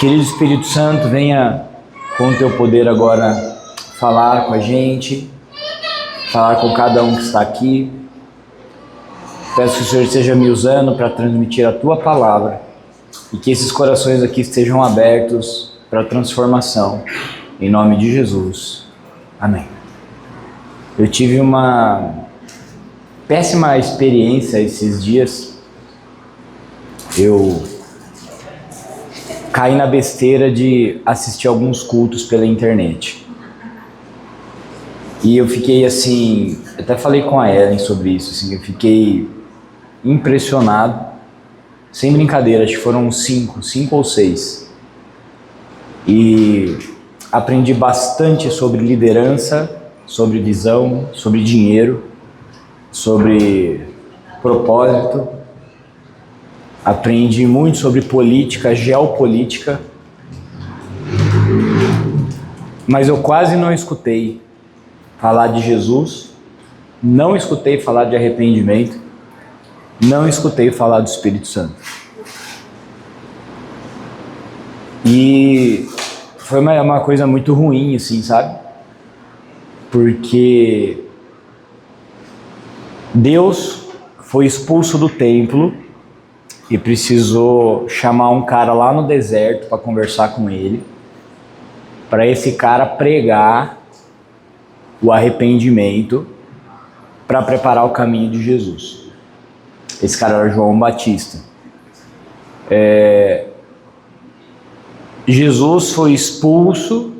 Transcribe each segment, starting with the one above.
Querido Espírito Santo, venha com o teu poder agora falar com a gente, falar com cada um que está aqui. Peço que o Senhor esteja me usando para transmitir a tua palavra e que esses corações aqui estejam abertos para a transformação, em nome de Jesus. Amém. Eu tive uma péssima experiência esses dias. Eu caí na besteira de assistir alguns cultos pela internet. E eu fiquei assim, até falei com a Ellen sobre isso, assim, eu fiquei impressionado, sem brincadeira, acho que foram cinco ou seis. E aprendi bastante sobre liderança, sobre visão, sobre dinheiro, sobre propósito. Aprendi muito sobre política, geopolítica, mas eu quase não escutei falar de Jesus, não escutei falar de arrependimento, não escutei falar do Espírito Santo. E foi uma coisa muito ruim, assim, sabe? Porque Deus foi expulso do templo e precisou chamar um cara lá no deserto para conversar com ele, para esse cara pregar o arrependimento para preparar o caminho de Jesus. Esse cara era João Batista. Jesus foi expulso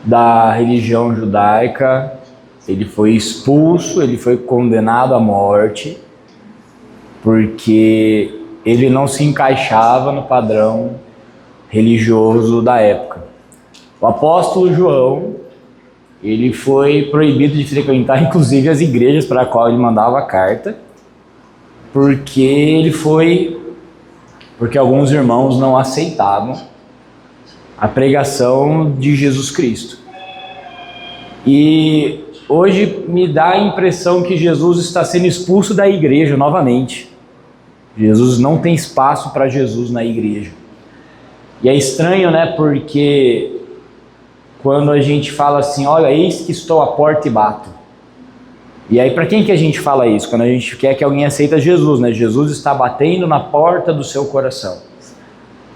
da religião judaica, ele foi expulso, ele foi condenado à morte, porque ele não se encaixava no padrão religioso da época. O apóstolo João, ele foi proibido de frequentar inclusive as igrejas para as quais ele mandava a carta, porque alguns irmãos não aceitavam a pregação de Jesus Cristo. E hoje me dá a impressão que Jesus está sendo expulso da igreja novamente. Jesus não tem espaço para Jesus na igreja. E é estranho, né? Porque quando a gente fala assim, olha, eis que estou à porta e bato. E aí para quem que a gente fala isso? Quando a gente quer que alguém aceita Jesus, né? Jesus está batendo na porta do seu coração.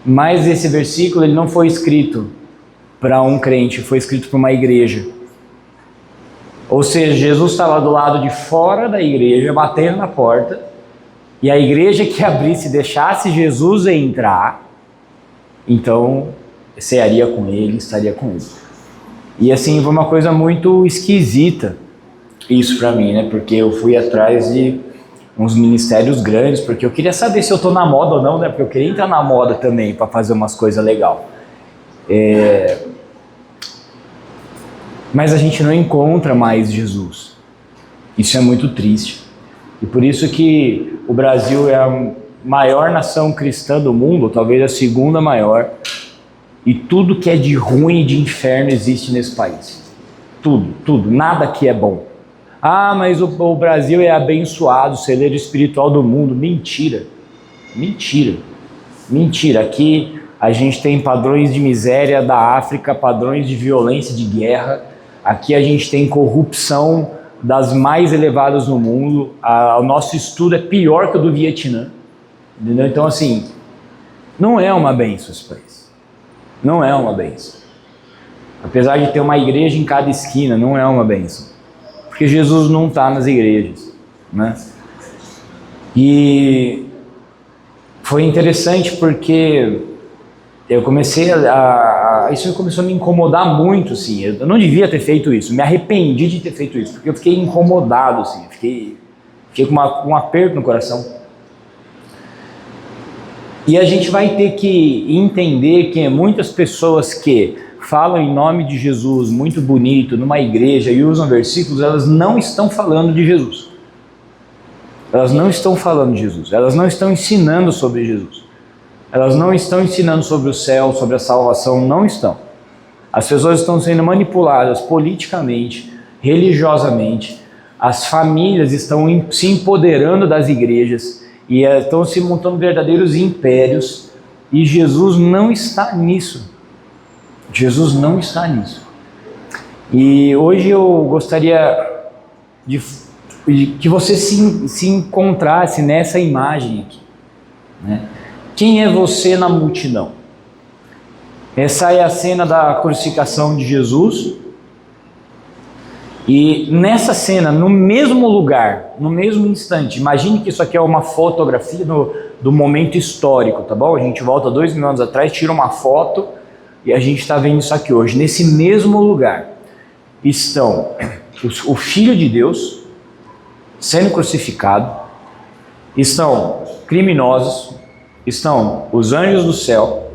Mas esse versículo ele não foi escrito para um crente, foi escrito para uma igreja. Ou seja, Jesus estava do lado de fora da igreja, batendo na porta, e a igreja que abrisse e deixasse Jesus entrar, então cearia com ele, estaria com ele. E assim, foi uma coisa muito esquisita isso para mim, né? Porque eu fui atrás de uns ministérios grandes, porque eu queria saber se eu tô na moda ou não, né? Porque eu queria entrar na moda também para fazer umas coisas legais. Mas a gente não encontra mais Jesus. Isso é muito triste. E por isso que o Brasil é a maior nação cristã do mundo, talvez a segunda maior, e tudo que é de ruim e de inferno existe nesse país. Tudo, nada que é bom. Ah, mas o Brasil é abençoado, celeiro espiritual do mundo. Mentira. Aqui a gente tem padrões de miséria da África, padrões de violência, de guerra. Aqui a gente tem corrupção das mais elevadas no mundo. O nosso estudo é pior que o do Vietnã. Entendeu? Então, assim, não é uma bênção esse país. Não é uma bênção. Apesar de ter uma igreja em cada esquina, não é uma bênção. Porque Jesus não está nas igrejas, né? E foi interessante porque eu comecei isso começou a me incomodar muito, assim. Eu não devia ter feito isso, me arrependi de ter feito isso, porque eu fiquei incomodado, assim. Fiquei com um aperto no coração. E a gente vai ter que entender que muitas pessoas que falam em nome de Jesus, muito bonito, numa igreja e usam versículos, elas não estão falando de Jesus. Elas não estão falando de Jesus, elas não estão ensinando sobre Jesus. Elas não estão ensinando sobre o céu, sobre a salvação, não estão. As pessoas estão sendo manipuladas politicamente, religiosamente, as famílias estão se empoderando das igrejas e estão se montando verdadeiros impérios E Jesus não está nisso. Jesus não está nisso. E hoje eu gostaria de que você se encontrasse nessa imagem aqui, né? Quem é você na multidão? Essa é a cena da crucificação de Jesus. E nessa cena, no mesmo lugar, no mesmo instante, imagine que isso aqui é uma fotografia do momento histórico, tá bom? A gente volta 2000 anos atrás, tira uma foto e a gente está vendo isso aqui hoje. Nesse mesmo lugar estão o Filho de Deus sendo crucificado, estão criminosos, estão os anjos do céu,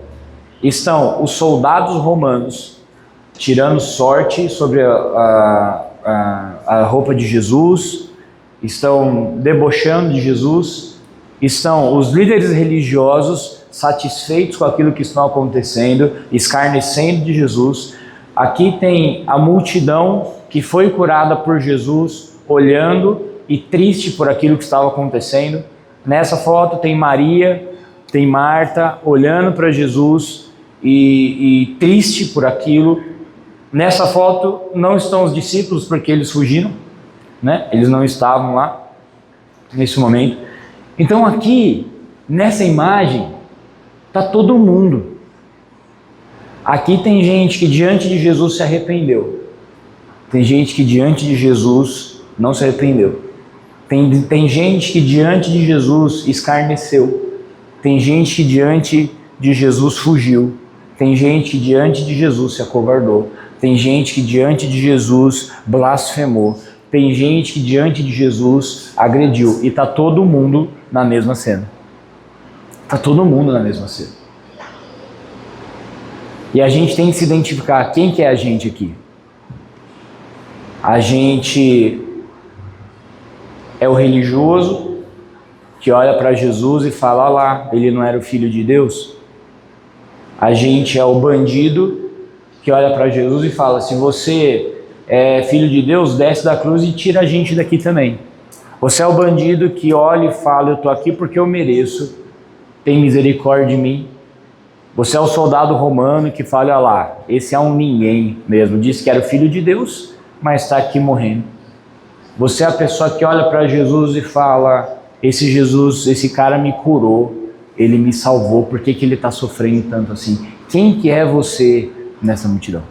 estão os soldados romanos tirando sorte sobre a roupa de Jesus, estão debochando de Jesus, estão os líderes religiosos satisfeitos com aquilo que está acontecendo, escarnecendo de Jesus. Aqui tem a multidão que foi curada por Jesus, olhando e triste por aquilo que estava acontecendo. Nessa foto tem Maria, tem Marta olhando para Jesus e triste por aquilo. Nessa foto não estão os discípulos porque eles fugiram, né? Eles não estavam lá nesse momento. Então aqui, nessa imagem, está todo mundo. Aqui tem gente que diante de Jesus se arrependeu. Tem gente que diante de Jesus não se arrependeu. Tem gente que diante de Jesus escarneceu. Tem gente que diante de Jesus fugiu. Tem gente que diante de Jesus se acovardou. Tem gente que diante de Jesus blasfemou. Tem gente que diante de Jesus agrediu. E está todo mundo na mesma cena. Está todo mundo na mesma cena. E a gente tem que se identificar. Quem que é a gente aqui? A gente é o religioso que olha para Jesus e fala: olha lá, ele não era o Filho de Deus? A gente é o bandido que olha para Jesus e fala: se você é Filho de Deus, desce da cruz e tira a gente daqui também. Você é o bandido que olha e fala: eu estou aqui porque eu mereço, tem misericórdia de mim. Você é o soldado romano que fala: olha lá, esse é um ninguém mesmo, disse que era o Filho de Deus, mas está aqui morrendo. Você é a pessoa que olha para Jesus e fala: esse Jesus, esse cara me curou, ele me salvou, por que ele está sofrendo tanto assim? Quem que é você nessa multidão?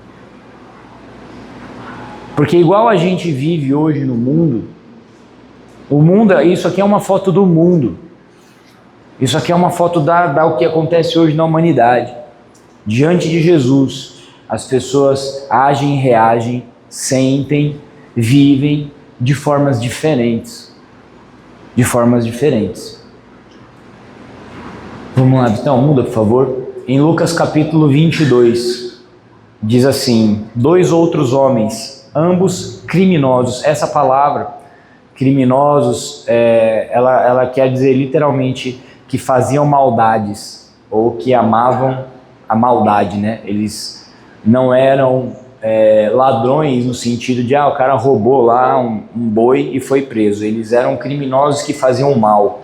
Porque igual a gente vive hoje no mundo, o mundo, isso aqui é uma foto do mundo. Isso aqui é uma foto do que acontece hoje na humanidade. Diante de Jesus, as pessoas agem, reagem, sentem, vivem de formas diferentes. De formas diferentes. Vamos lá, então, muda por favor. Em Lucas capítulo 22, diz assim: 2 outros homens, ambos criminosos. Essa palavra, criminosos, ela quer dizer literalmente que faziam maldades, ou que amavam a maldade, né? Eles não eram ladrões no sentido de, o cara roubou lá um boi e foi preso. Eles eram criminosos que faziam mal.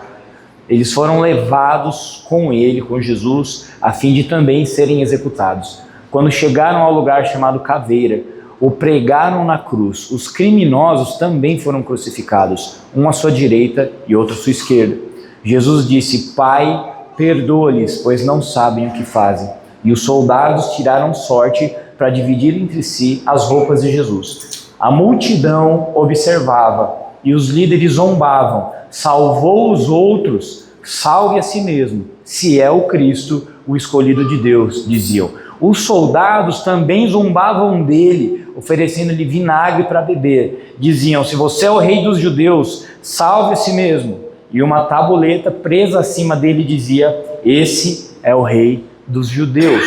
Eles foram levados com ele, com Jesus, a fim de também serem executados. Quando chegaram ao lugar chamado Caveira, o pregaram na cruz. Os criminosos também foram crucificados, um à sua direita e outro à sua esquerda. Jesus disse: Pai, perdoa-lhes, pois não sabem o que fazem. E os soldados tiraram sorte para dividir entre si as roupas de Jesus. A multidão observava e os líderes zombavam: salvou os outros, salve a si mesmo, se é o Cristo, o escolhido de Deus, diziam. Os soldados também zombavam dele, oferecendo-lhe vinagre para beber. Diziam: se você é o rei dos judeus, salve a si mesmo. E uma tabuleta presa acima dele dizia: esse é o rei dos judeus.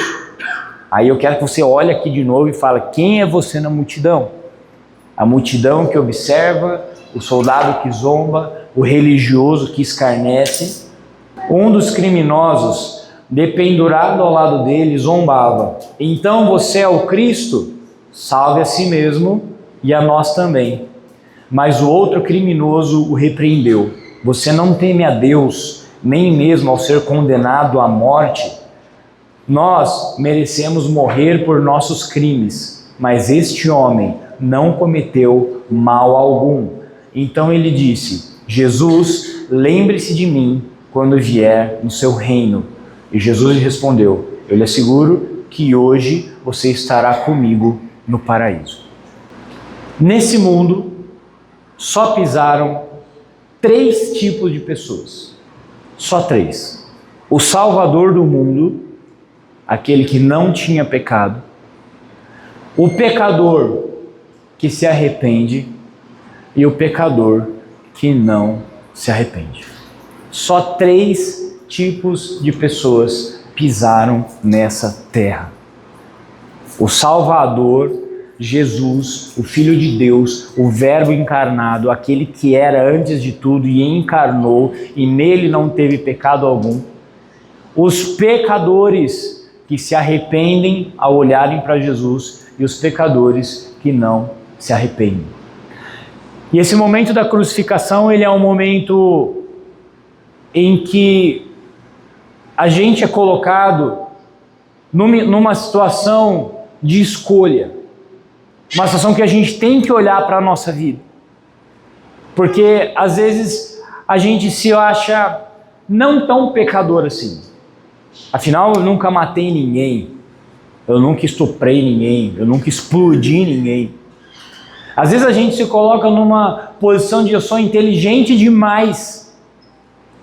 Aí eu quero que você olhe aqui de novo e fale: quem é você na multidão? A multidão que observa, o soldado que zomba, o religioso que escarnece. Um dos criminosos, dependurado ao lado dele, zombava: então você é o Cristo? Salve a si mesmo e a nós também. Mas o outro criminoso o repreendeu: você não teme a Deus, nem mesmo ao ser condenado à morte? Nós merecemos morrer por nossos crimes, mas este homem não cometeu mal algum. Então ele disse: Jesus, lembre-se de mim quando vier no seu reino. E Jesus lhe respondeu: eu lhe asseguro que hoje você estará comigo no paraíso. Nesse mundo, só pisaram 3 tipos de pessoas. Só 3. O Salvador do mundo, aquele que não tinha pecado. O pecador que se arrepende. E o pecador que não se arrepende. Só 3 tipos de pessoas pisaram nessa terra. O Salvador, Jesus, o Filho de Deus, o Verbo encarnado, aquele que era antes de tudo e encarnou, e nele não teve pecado algum. Os pecadores que se arrependem ao olharem para Jesus e os pecadores que não se arrependem. E esse momento da crucificação, ele é um momento em que a gente é colocado numa situação de escolha. Uma situação que a gente tem que olhar para a nossa vida. Porque às vezes a gente se acha não tão pecador assim. Afinal, eu nunca matei ninguém. Eu nunca estuprei ninguém. Eu nunca explodi ninguém. Às vezes a gente se coloca numa posição de eu sou inteligente demais.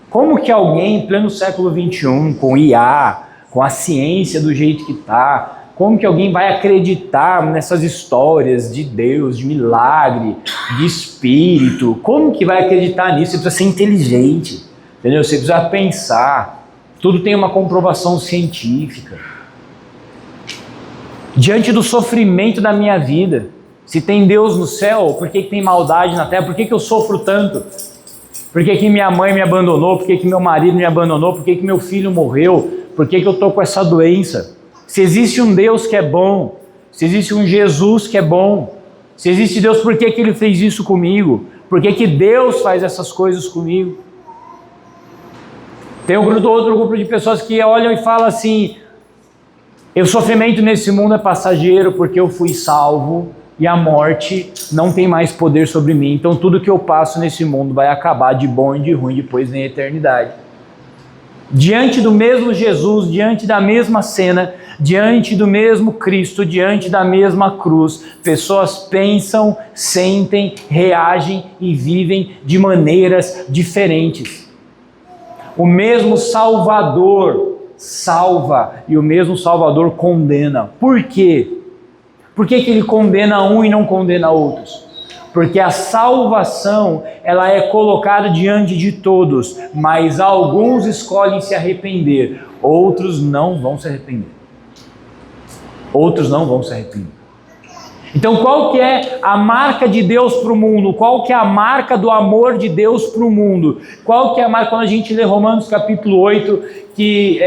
Como que alguém em pleno século XXI, com IA, com a ciência do jeito que está, como que alguém vai acreditar nessas histórias de Deus, de milagre, de espírito? Como que vai acreditar nisso? Você precisa ser inteligente, entendeu? Você precisa pensar. Tudo tem uma comprovação científica. Diante do sofrimento da minha vida, se tem Deus no céu, por que tem maldade na terra? Por que eu sofro tanto? Por que minha mãe me abandonou? Por que meu marido me abandonou? Por que meu filho morreu? Por que eu estou com essa doença? Se existe um Deus que é bom, se existe um Jesus que é bom, se existe Deus, por que Ele fez isso comigo? Por que Deus faz essas coisas comigo? Tem outro grupo de pessoas que olham e falam assim: o sofrimento nesse mundo é passageiro porque eu fui salvo e a morte não tem mais poder sobre mim. Então tudo que eu passo nesse mundo vai acabar de bom e de ruim depois na eternidade. Diante do mesmo Jesus, diante da mesma cena, diante do mesmo Cristo, diante da mesma cruz, pessoas pensam, sentem, reagem e vivem de maneiras diferentes. O mesmo Salvador salva e o mesmo Salvador condena. Por quê? Por que Ele condena um e não condena outros? Porque a salvação, ela é colocada diante de todos, mas alguns escolhem se arrepender, outros não vão se arrepender. Outros não vão se arrepender. Então qual que é a marca de Deus para o mundo? Qual que é a marca do amor de Deus para o mundo? Qual que é a marca, quando a gente lê Romanos capítulo 8, que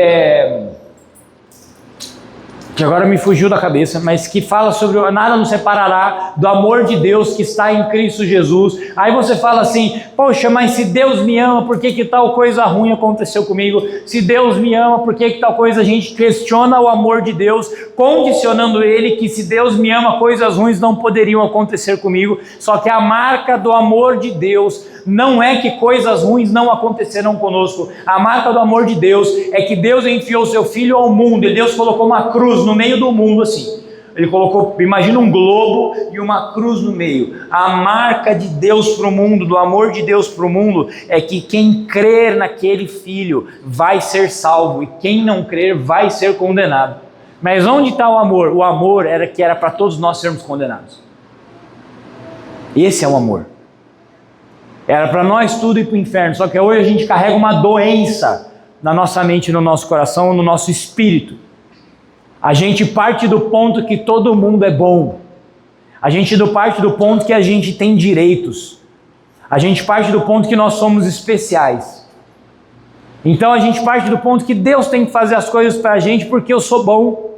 agora me fugiu da cabeça, mas que fala sobre nada nos separará do amor de Deus que está em Cristo Jesus. Aí você fala assim: poxa, mas se Deus me ama, por que tal coisa ruim aconteceu comigo? Se Deus me ama, por que tal coisa? A gente questiona o amor de Deus, condicionando Ele que se Deus me ama, coisas ruins não poderiam acontecer comigo. Só que a marca do amor de Deus não é que coisas ruins não acontecerão conosco. A marca do amor de Deus é que Deus enfiou seu Filho ao mundo, e Deus colocou uma cruz no meio do mundo assim. Ele colocou, imagina um globo e uma cruz no meio. A marca de Deus para o mundo, do amor de Deus para o mundo, é que quem crer naquele Filho vai ser salvo, e quem não crer vai ser condenado. Mas onde está o amor? O amor era que era para todos nós sermos condenados. Esse é o amor. Era para nós tudo ir para o inferno, só que hoje a gente carrega uma doença na nossa mente, no nosso coração, no nosso espírito. A gente parte do ponto que todo mundo é bom. A gente parte do ponto que a gente tem direitos. A gente parte do ponto que nós somos especiais. Então a gente parte do ponto que Deus tem que fazer as coisas para a gente porque eu sou bom.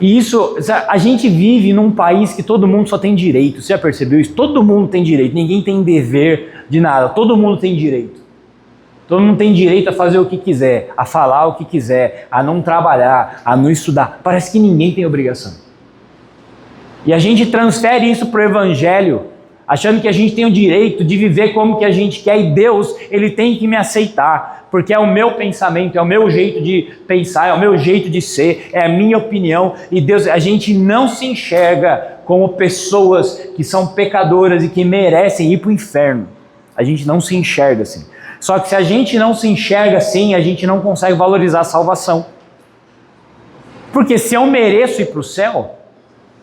E isso, a gente vive num país que todo mundo só tem direito. Você já percebeu isso? Todo mundo tem direito, ninguém tem dever de nada, todo mundo tem direito. Todo mundo tem direito a fazer o que quiser, a falar o que quiser, a não trabalhar, a não estudar. Parece que ninguém tem obrigação. E a gente transfere isso para o Evangelho, achando que a gente tem o direito de viver como que a gente quer, e Deus, Ele tem que me aceitar, porque é o meu pensamento, é o meu jeito de pensar, é o meu jeito de ser, é a minha opinião, e Deus, a gente não se enxerga como pessoas que são pecadoras e que merecem ir para o inferno. A gente não se enxerga assim. Só que se a gente não se enxerga assim, a gente não consegue valorizar a salvação. Porque se eu mereço ir para o céu,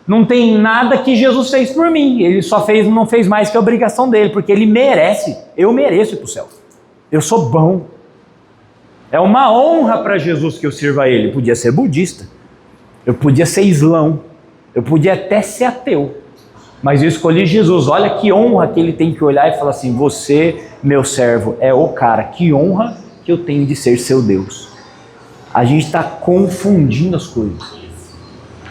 não tem nada que Jesus fez por mim. Ele só não fez mais que a obrigação dele, porque ele merece. Eu mereço ir para o céu. Eu sou bom. É uma honra para Jesus que eu sirva a ele. Eu podia ser budista, eu podia ser islão, eu podia até ser ateu. Mas eu escolhi Jesus. Olha que honra que ele tem que olhar e falar assim: você, meu servo, é o cara. Que honra que eu tenho de ser seu Deus. A gente está confundindo as coisas.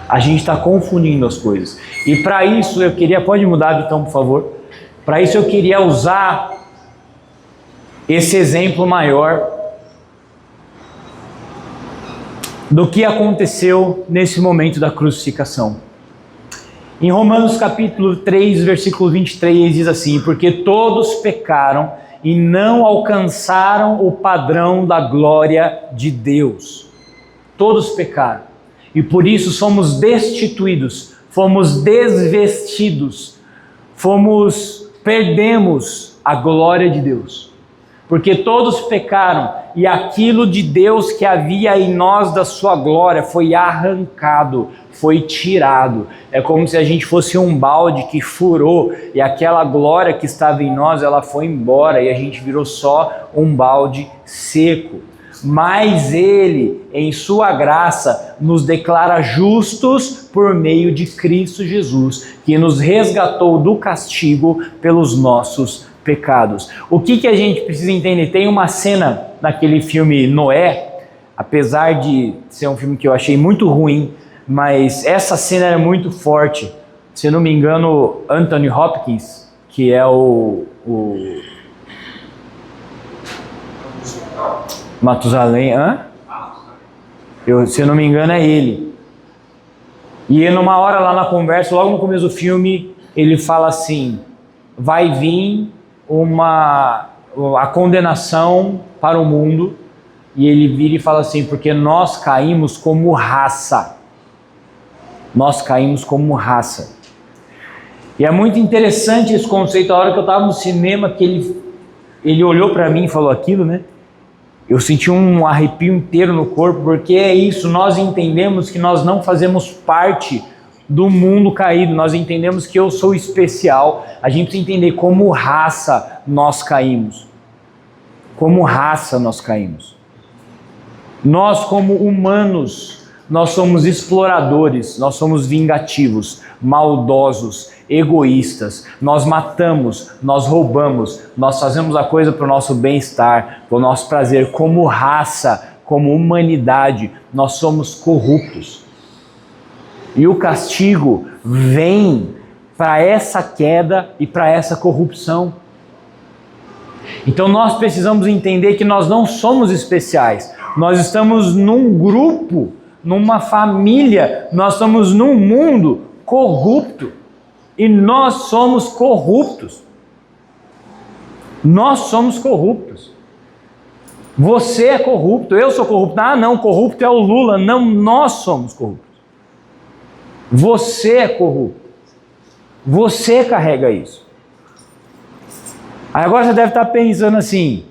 A gente está confundindo as coisas. E para isso eu queria... Pode mudar, Vitão, por favor. Para isso eu queria usar esse exemplo maior do que aconteceu nesse momento da crucificação. Em Romanos capítulo 3, versículo 23, diz assim: porque todos pecaram e não alcançaram o padrão da glória de Deus. Todos pecaram. E por isso somos destituídos, fomos desvestidos, perdemos a glória de Deus. Porque todos pecaram e aquilo de Deus que havia em nós da sua glória foi arrancado, foi tirado. É como se a gente fosse um balde que furou e aquela glória que estava em nós, ela foi embora e a gente virou só um balde seco. Mas Ele, em sua graça, nos declara justos por meio de Cristo Jesus, que nos resgatou do castigo pelos nossos pecados. O que a gente precisa entender? Tem uma cena naquele filme Noé, apesar de ser um filme que eu achei muito ruim, mas essa cena era muito forte. Se eu não me engano, Anthony Hopkins, que é o Matusalém, se eu não me engano é ele. E numa hora lá na conversa, logo no começo do filme, ele fala assim: vai vir a condenação para o mundo, e ele vira e fala assim: porque nós caímos como raça. Nós caímos como raça. E é muito interessante esse conceito. A hora que eu estava no cinema, que ele olhou para mim e falou aquilo, né? Eu senti um arrepio inteiro no corpo, porque é isso, nós entendemos que nós não fazemos parte do mundo caído, nós entendemos que eu sou especial. A gente precisa entender como raça nós caímos. Como raça nós caímos. Nós, como humanos, nós somos exploradores, nós somos vingativos, maldosos, egoístas, nós matamos, nós roubamos, nós fazemos a coisa para o nosso bem-estar, para o nosso prazer. Como raça, como humanidade, nós somos corruptos. E o castigo vem para essa queda e para essa corrupção. Então nós precisamos entender que nós não somos especiais, nós estamos num grupo, numa família, nós estamos num mundo corrupto. E nós somos corruptos. Nós somos corruptos. Você é corrupto, eu sou corrupto. Ah, não, corrupto é o Lula. Não, nós somos corruptos. Você é corrupto. Você carrega isso. Aí agora você deve estar pensando assim: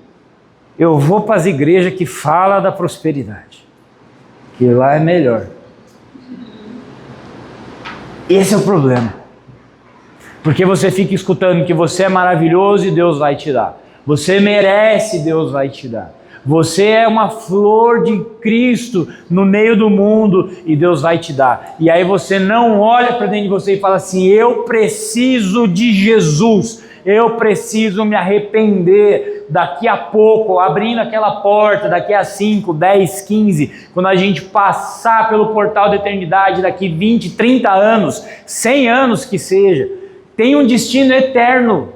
eu vou para as igrejas que falam da prosperidade, que lá é melhor. Esse é o problema. Porque você fica escutando que você é maravilhoso e Deus vai te dar. Você merece, Deus vai te dar. Você é uma flor de Cristo no meio do mundo e Deus vai te dar. E aí você não olha para dentro de você e fala assim: eu preciso de Jesus. Eu preciso me arrepender daqui a pouco, abrindo aquela porta, daqui a 5, 10, 15, quando a gente passar pelo portal da eternidade, daqui 20, 30 anos, 100 anos que seja, tem um destino eterno.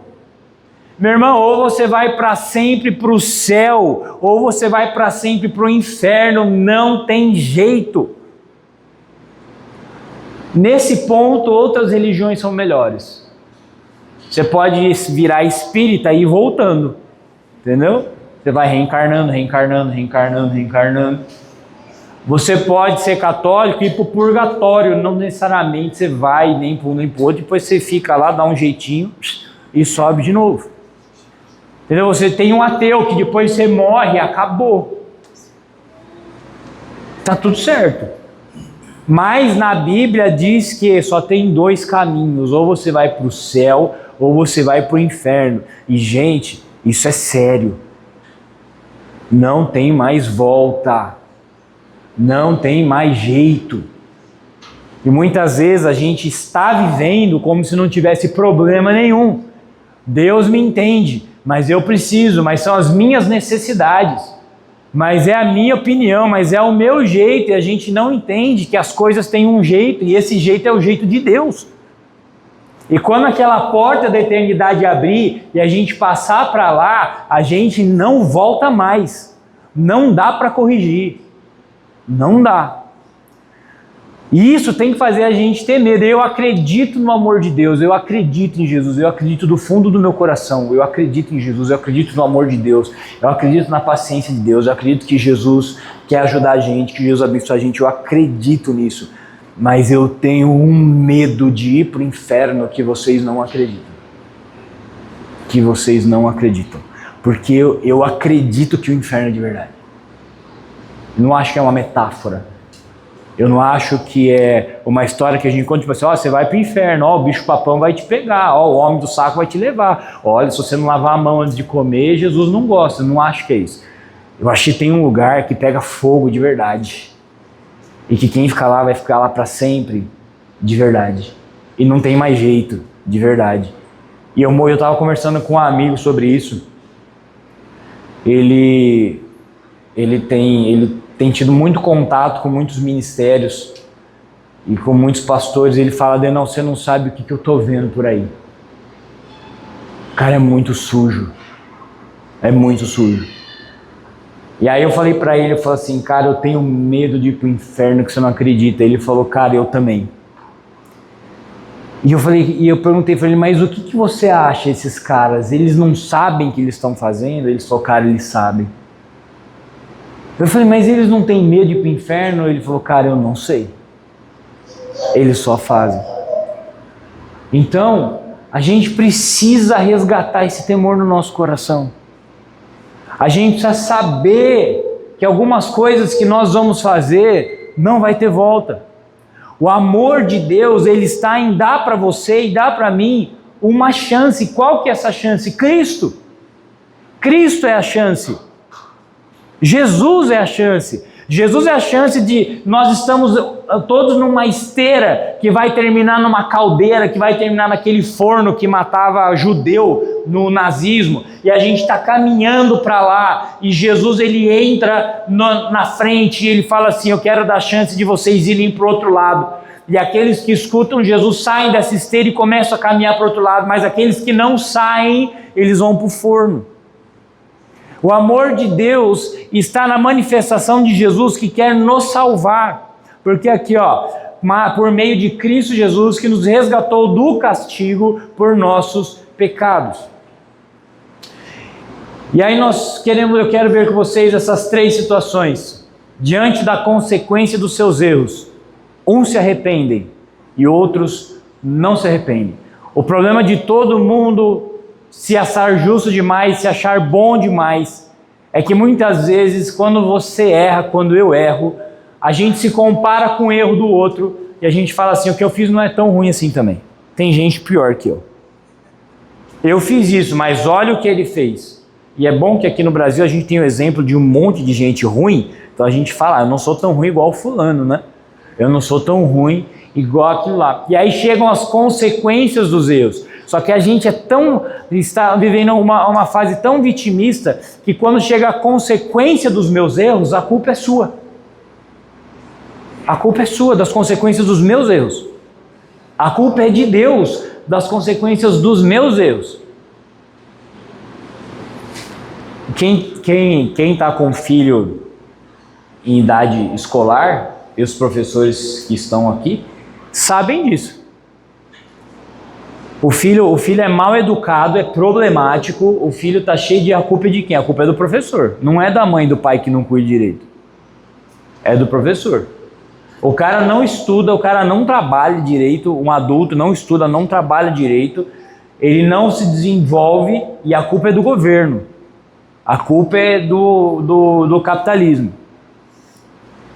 Meu irmão, ou você vai para sempre para o céu, ou você vai para sempre para o inferno, não tem jeito. Nesse ponto, outras religiões são melhores. Você pode virar espírita e ir voltando, entendeu? Você vai reencarnando, reencarnando, reencarnando, reencarnando. Você pode ser católico e ir para o purgatório, não necessariamente você vai nem para um nem para o outro, depois você fica lá, dá um jeitinho e sobe de novo. Entendeu? Você tem um ateu que depois você morre, acabou. Tá tudo certo. Mas na Bíblia diz que só tem 2 caminhos, ou você vai para o céu, ou você vai para o inferno. E gente, isso é sério. Não tem mais volta. Não tem mais jeito. E muitas vezes a gente está vivendo como se não tivesse problema nenhum. Deus me entende, mas eu preciso, mas são as minhas necessidades. Mas é a minha opinião, mas é o meu jeito, e a gente não entende que as coisas têm um jeito, e esse jeito é o jeito de Deus. E quando aquela porta da eternidade abrir e a gente passar para lá, a gente não volta mais. Não dá para corrigir. Não dá. E isso tem que fazer a gente ter medo. Eu acredito no amor de Deus, eu acredito em Jesus, eu acredito do fundo do meu coração, eu acredito em Jesus, eu acredito no amor de Deus, eu acredito na paciência de Deus, eu acredito que Jesus quer ajudar a gente, que Jesus abençoa a gente, eu acredito nisso. Mas eu tenho um medo de ir para o inferno que vocês não acreditam. Que vocês não acreditam. Porque eu acredito que o inferno é de verdade. Eu não acho que é uma metáfora. Eu não acho que é uma história que a gente conta, tipo assim, ó, você vai pro inferno, ó, o bicho papão vai te pegar, ó, o homem do saco vai te levar. Olha, se você não lavar a mão antes de comer, Jesus não gosta. Eu não acho que é isso. Eu acho que tem um lugar que pega fogo de verdade. E que quem ficar lá vai ficar lá para sempre de verdade. E não tem mais jeito de verdade. E eu tava conversando com um amigo sobre isso. Ele tem tido muito contato com muitos ministérios e com muitos pastores. Ele fala, Denão, você não sabe o que eu tô vendo por aí. O cara é muito sujo. É muito sujo. E aí eu falei pra ele, eu falei assim, cara, eu tenho medo de ir pro inferno que você não acredita. Ele falou, cara, eu também. E eu perguntei pra ele, mas o que você acha, esses caras? Eles não sabem o que eles estão fazendo? Ele falou, cara, eles sabem. Eu falei, mas eles não têm medo de ir pro inferno? Ele falou, cara, eu não sei. Eles só fazem. Então, a gente precisa resgatar esse temor no nosso coração. A gente precisa saber que algumas coisas que nós vamos fazer não vai ter volta. O amor de Deus, ele está em dar para você e dar para mim uma chance. Qual que é essa chance? Cristo. Cristo é a chance. Jesus é a chance. Jesus é a chance de nós estamos todos numa esteira que vai terminar numa caldeira, que vai terminar naquele forno que matava judeu no nazismo, e a gente está caminhando para lá, e Jesus ele entra na frente e ele fala assim, eu quero dar chance de vocês irem para o outro lado. E aqueles que escutam Jesus saem dessa esteira e começam a caminhar para o outro lado, mas aqueles que não saem, eles vão para o forno. O amor de Deus está na manifestação de Jesus que quer nos salvar. Porque aqui, ó, por meio de Cristo Jesus que nos resgatou do castigo por nossos pecados. E aí eu quero ver com vocês essas 3 situações. Diante da consequência dos seus erros, uns se arrependem e outros não se arrependem. O problema de todo mundo se achar justo demais, se achar bom demais, é que muitas vezes quando você erra, quando eu erro, a gente se compara com o erro do outro e a gente fala assim, o que eu fiz não é tão ruim assim também. Tem gente pior que eu. Eu fiz isso, mas olha o que ele fez. E é bom que aqui no Brasil a gente tem o exemplo de um monte de gente ruim, então a gente fala, eu não sou tão ruim igual o fulano, né? Eu não sou tão ruim igual aquilo lá. E aí chegam as consequências dos erros. Só que a gente está vivendo uma fase tão vitimista que quando chega a consequência dos meus erros, a culpa é sua. A culpa é sua das consequências dos meus erros. A culpa é de Deus das consequências dos meus erros. Quem está com filho em idade escolar, e os professores que estão aqui, sabem disso. O filho é mal educado, é problemático, o filho está cheio de... A culpa é de quem? A culpa é do professor. Não é da mãe e do pai que não cuida direito. É do professor. O cara não estuda, o cara não trabalha direito, um adulto não estuda, não trabalha direito, ele não se desenvolve e a culpa é do governo. A culpa é do capitalismo.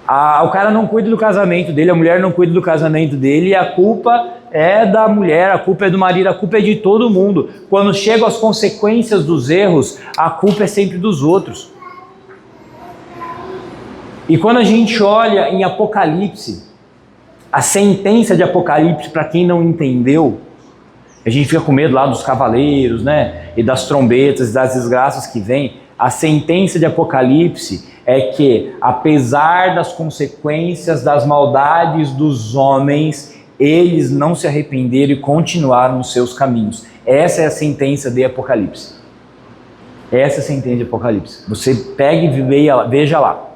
O cara não cuida do casamento dele, a mulher não cuida do casamento dele, e a culpa é da mulher, a culpa é do marido, a culpa é de todo mundo. Quando chegam as consequências dos erros, a culpa é sempre dos outros. E quando a gente olha em Apocalipse, a sentença de Apocalipse, para quem não entendeu, a gente fica com medo lá dos cavaleiros, né? E das trombetas, das desgraças que vêm. A sentença de Apocalipse é que, apesar das consequências das maldades dos homens, eles não se arrependeram e continuaram nos seus caminhos. Essa é a sentença de Apocalipse. Essa é a sentença de Apocalipse. Você pega e veja lá.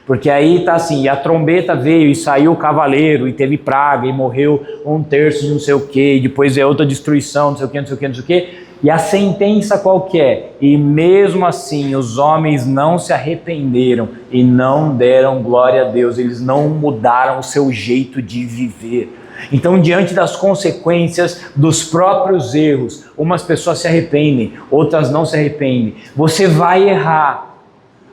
Porque aí tá assim, e a trombeta veio e saiu o cavaleiro, e teve praga, e morreu 1/3 de não sei o que, e depois é outra destruição, não sei o que, não sei o que, não sei o que. E a sentença qual que é? E mesmo assim os homens não se arrependeram e não deram glória a Deus, eles não mudaram o seu jeito de viver. Então, diante das consequências dos próprios erros, umas pessoas se arrependem, outras não se arrependem. Você vai errar.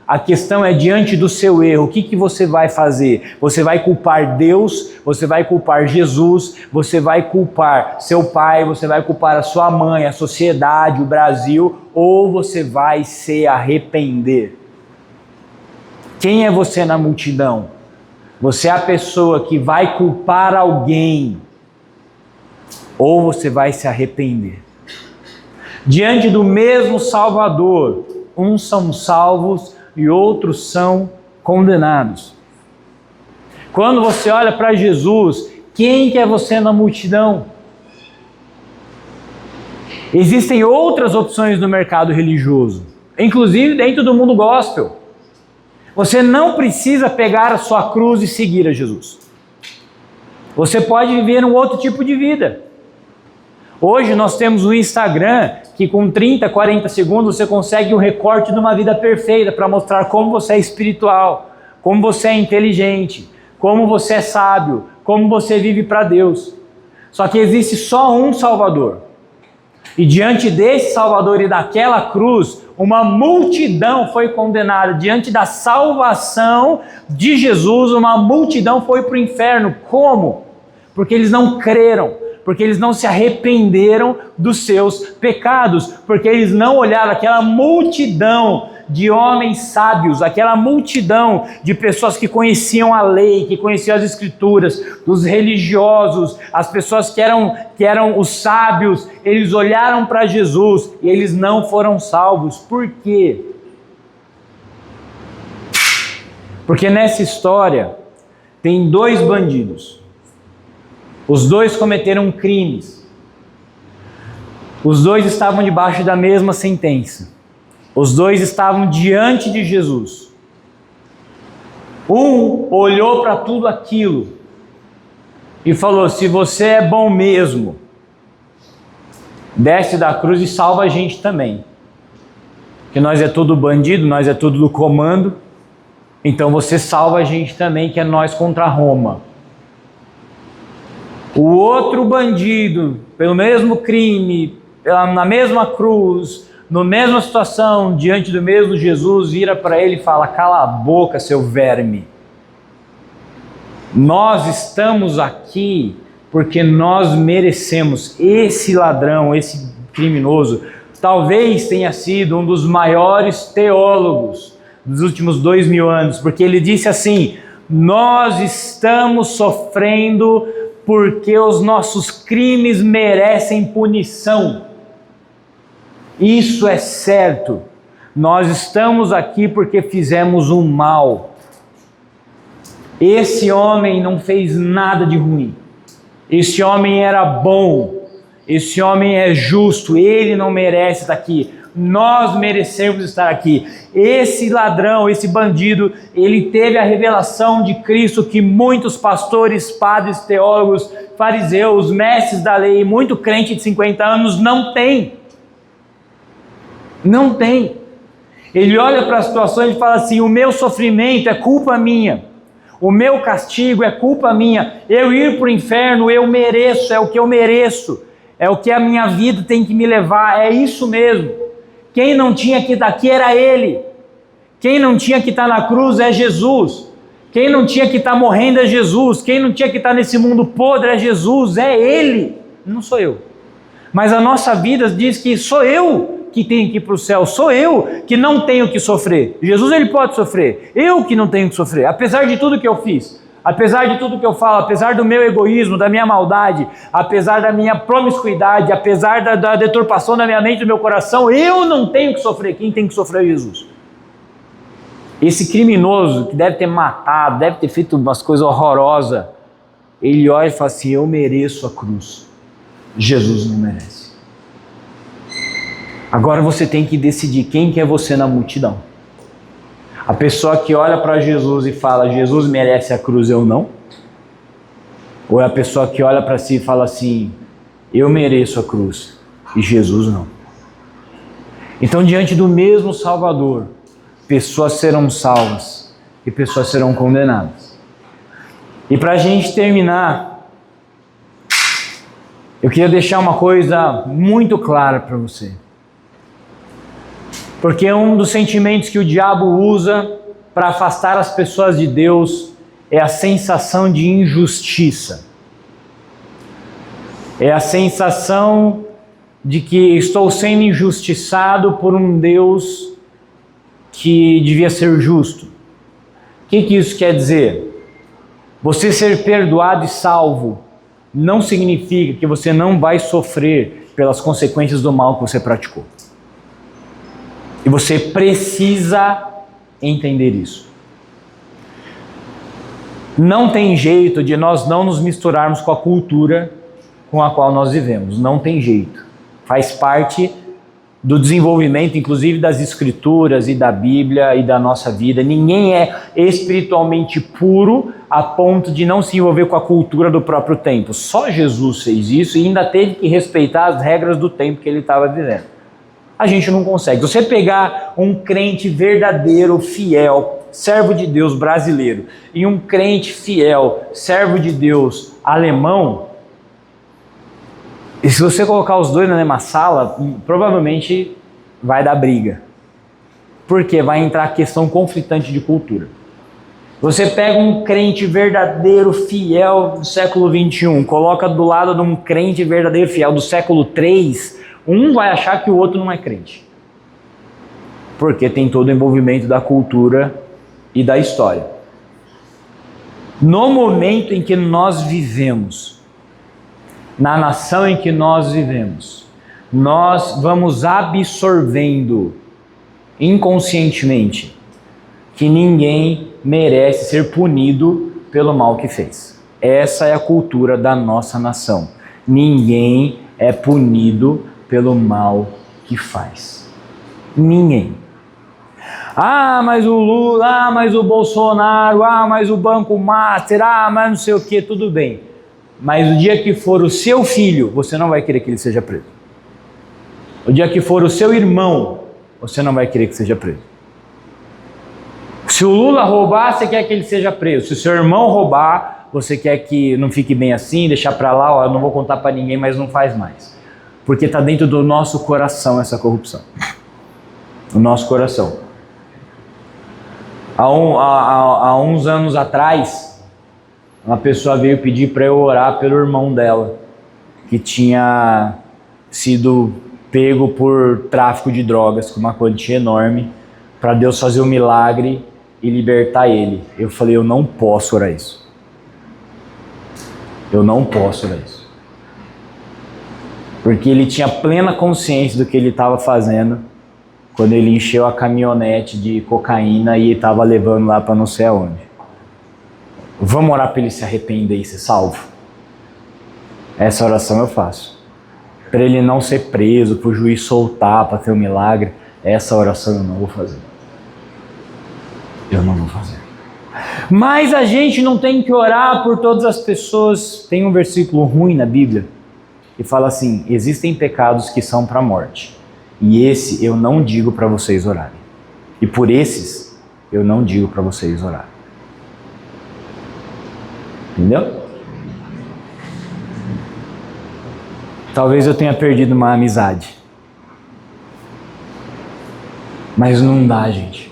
A questão é, diante do seu erro, o que você vai fazer? Você vai culpar Deus, você vai culpar Jesus, você vai culpar seu pai, você vai culpar a sua mãe, a sociedade, o Brasil, ou você vai se arrepender? Quem é você na multidão? Você é a pessoa que vai culpar alguém, ou você vai se arrepender? Diante do mesmo Salvador, uns são salvos e outros são condenados. Quando você olha para Jesus, quem que é você na multidão? Existem outras opções no mercado religioso, inclusive dentro do mundo gospel. Você não precisa pegar a sua cruz e seguir a Jesus. Você pode viver um outro tipo de vida. Hoje nós temos o Instagram, que com 30, 40 segundos você consegue um recorte de uma vida perfeita para mostrar como você é espiritual, como você é inteligente, como você é sábio, como você vive para Deus. Só que existe só um Salvador. E diante desse Salvador e daquela cruz, uma multidão foi condenada. Diante da salvação de Jesus, uma multidão foi para o inferno. Como? Porque eles não creram. Porque eles não se arrependeram dos seus pecados, porque eles não olharam aquela multidão de homens sábios, aquela multidão de pessoas que conheciam a lei, que conheciam as escrituras, dos religiosos, as pessoas que eram os sábios, eles olharam para Jesus e eles não foram salvos. Por quê? Porque nessa história tem dois bandidos. Os dois cometeram crimes. Os dois estavam debaixo da mesma sentença. Os dois estavam diante de Jesus. Um olhou para tudo aquilo e falou: se você é bom mesmo, desce da cruz e salva a gente também. Que nós é tudo bandido, nós é tudo do comando. Então você salva a gente também, que é nós contra Roma. O outro bandido, pelo mesmo crime, na mesma cruz, na mesma situação, diante do mesmo Jesus, vira para ele e fala: cala a boca, seu verme. Nós estamos aqui porque nós merecemos. Esse ladrão, esse criminoso, talvez tenha sido um dos maiores teólogos dos últimos 2000 anos, porque ele disse assim: nós estamos sofrendo porque os nossos crimes merecem punição. Isso é certo. Nós estamos aqui porque fizemos um mal. Esse homem não fez nada de ruim. Esse homem era bom. Esse homem é justo. Ele não merece estar aqui. nós merecemos estar aqui. Esse ladrão, esse bandido, ele teve a revelação de Cristo que muitos pastores, padres, teólogos, fariseus, mestres da lei, muito crente de 50 anos não têm. Não tem. Ele olha para as situações e fala assim: o meu sofrimento é culpa minha, o meu castigo é culpa minha, eu ir para o inferno eu mereço, é o que eu mereço, é o que a minha vida tem que me levar, é isso mesmo. Quem não tinha que estar aqui era ele, quem não tinha que estar na cruz é Jesus, quem não tinha que estar morrendo é Jesus, quem não tinha que estar nesse mundo podre é Jesus, é ele, não sou eu. Mas a nossa vida diz que sou eu que tenho que ir para o céu, sou eu que não tenho que sofrer. Jesus, ele pode sofrer, eu que não tenho que sofrer, apesar de tudo que eu fiz, apesar de tudo que eu falo, apesar do meu egoísmo, da minha maldade, apesar da minha promiscuidade, apesar da deturpação da minha mente e do meu coração, eu não tenho que sofrer. Quem tem que sofrer é Jesus. Esse criminoso que deve ter matado, deve ter feito umas coisas horrorosas, ele olha e fala assim: eu mereço a cruz, Jesus não merece. Agora você tem que decidir quem que é você na multidão. A pessoa que olha para Jesus e fala: Jesus merece a cruz, eu não? Ou é a pessoa que olha para si e fala assim: eu mereço a cruz e Jesus não? Então, diante do mesmo Salvador, pessoas serão salvas e pessoas serão condenadas. E para a gente terminar, eu queria deixar uma coisa muito clara para você. Porque um dos sentimentos que o diabo usa para afastar as pessoas de Deus é a sensação de injustiça. É a sensação de que estou sendo injustiçado por um Deus que devia ser justo. O que isso quer dizer? Você ser perdoado e salvo não significa que você não vai sofrer pelas consequências do mal que você praticou. E você precisa entender isso. Não tem jeito de nós não nos misturarmos com a cultura com a qual nós vivemos. Não tem jeito. Faz parte do desenvolvimento, inclusive das escrituras e da Bíblia e da nossa vida. Ninguém é espiritualmente puro a ponto de não se envolver com a cultura do próprio tempo. Só Jesus fez isso e ainda teve que respeitar as regras do tempo que ele estava vivendo. A gente não consegue. Você pegar um crente verdadeiro, fiel, servo de Deus brasileiro, e um crente fiel, servo de Deus alemão, e se você colocar os dois na mesma sala, provavelmente vai dar briga. Porque vai entrar a questão conflitante de cultura. Você pega um crente verdadeiro, fiel do século XXI, coloca do lado de um crente verdadeiro, fiel do século III, um vai achar que o outro não é crente. Porque tem todo o envolvimento da cultura e da história. No momento em que nós vivemos, na nação em que nós vivemos, nós vamos absorvendo inconscientemente que ninguém merece ser punido pelo mal que fez. Essa é a cultura da nossa nação. Ninguém é punido pelo mal que faz. Ninguém. Ah, mas o Lula, ah, mas o Bolsonaro, ah, mas o Banco Master, ah, mas não sei o que, tudo bem. Mas o dia que for o seu filho, você não vai querer que ele seja preso. O dia que for o seu irmão, você não vai querer que seja preso. Se o Lula roubar, você quer que ele seja preso. Se o seu irmão roubar, você quer que não fique bem assim, deixar para lá, ó, eu não vou contar para ninguém, mas não faz mais. Porque está dentro do nosso coração essa corrupção. O nosso coração. Há uns anos atrás, uma pessoa veio pedir para eu orar pelo irmão dela, que tinha sido pego por tráfico de drogas, com uma quantia enorme, para Deus fazer um milagre e libertar ele. Eu falei: eu não posso orar isso. Eu não posso orar isso. Porque ele tinha plena consciência do que ele estava fazendo quando ele encheu a caminhonete de cocaína e estava levando lá para não sei aonde. Vamos orar para ele se arrepender e ser salvo? Essa oração eu faço. para ele não ser preso, para o juiz soltar, para ter um milagre, essa oração eu não vou fazer. Eu não vou fazer. Mas a gente não tem que orar por todas as pessoas. Tem um versículo ruim na Bíblia que fala assim: existem pecados que são para a morte, e esse eu não digo para vocês orarem. E por esses eu não digo para vocês orarem. Entendeu? Talvez eu tenha perdido uma amizade. Mas não dá, gente.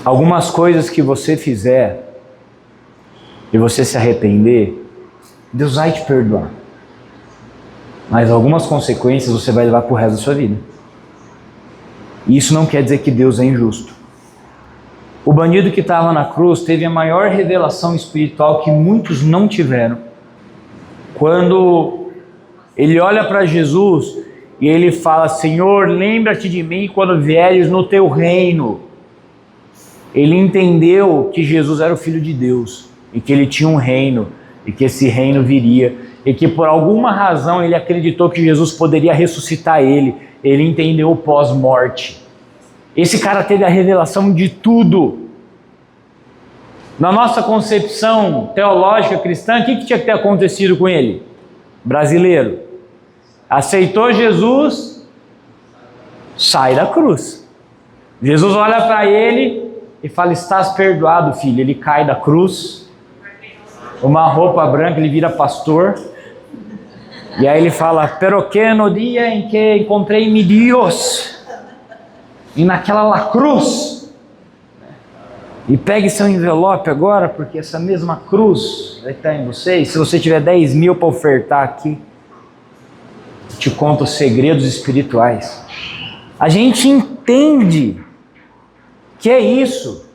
Algumas coisas que você fizer e você se arrepender, Deus vai te perdoar. Mas algumas consequências você vai levar pro resto da sua vida. E isso não quer dizer que Deus é injusto. O bandido que estava na cruz teve a maior revelação espiritual que muitos não tiveram. Quando ele olha para Jesus e ele fala: Senhor, lembra-te de mim quando vieres no teu reino. Ele entendeu que Jesus era o Filho de Deus e que ele tinha um reino e que esse reino viria e que por alguma razão ele acreditou que Jesus poderia ressuscitar ele. Ele entendeu o pós-morte. Esse cara teve a revelação de tudo. Na nossa concepção teológica cristã, o que tinha que ter acontecido com ele? Brasileiro. Aceitou Jesus, sai da cruz. Jesus olha para ele e fala: estás perdoado, filho. Ele cai da cruz, uma roupa branca, ele vira pastor. E aí ele fala: pero que no dia em que encontrei mi Dios, e naquela la cruz, e pegue seu envelope agora, porque essa mesma cruz vai estar em você. E se você tiver 10 mil para ofertar aqui, te conto os segredos espirituais. A gente entende que é isso.